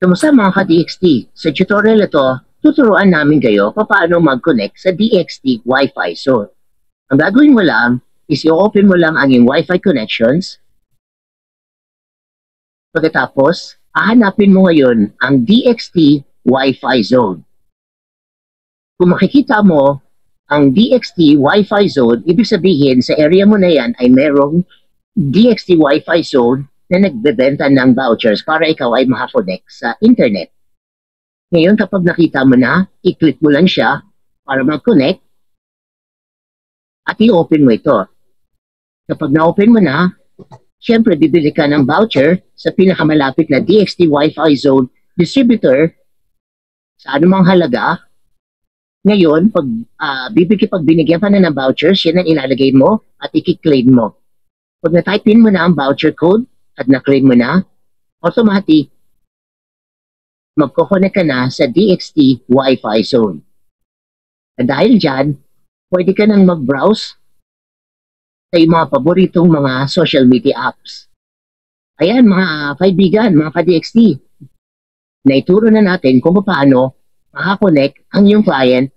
Kamusta mga ka-DXT? Sa tutorial ito, tuturuan namin kayo paano mag-connect sa DXT Wi-Fi zone. Ang gagawin mo lang is i-open mo lang ang iyong Wi-Fi connections. Pagkatapos, hahanapin mo ngayon ang DXT Wi-Fi zone. Kung makikita mo ang DXT Wi-Fi zone, ibig sabihin sa area mo na yan ay merong DXT Wi-Fi zone na nagbebenta ng vouchers para ikaw ay makakonect sa internet. Ngayon, kapag nakita mo na, i-click mo lang siya para mag-connect at i-open mo ito. Kapag na-open mo na, syempre bibili ka ng voucher sa pinakamalapit na DXT Wi-Fi zone distributor sa anumang halaga. Ngayon, pag binigyan ka na ng vouchers, yan ang ilalagay mo at i-claim mo. Pag na-type in mo na ang voucher code, at na-claim mo na, automatic, magkoconnect ka na sa DXT Wi-Fi zone. At dahil dyan, pwede ka nang mag-browse sa iyong mga paboritong mga social media apps. Ayan mga kaibigan, mga ka-DXT, naituro na natin kung paano makakonect ang iyong client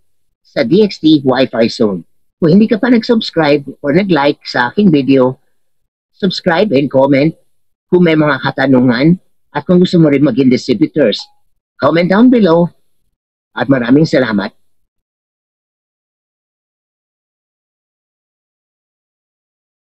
sa DXT Wi-Fi zone. Kung hindi ka pa nag-subscribe or nag-like sa aking video, subscribe and comment. Kung may mga katanungan at kung gusto mo rin maging distributors, comment down below at maraming salamat.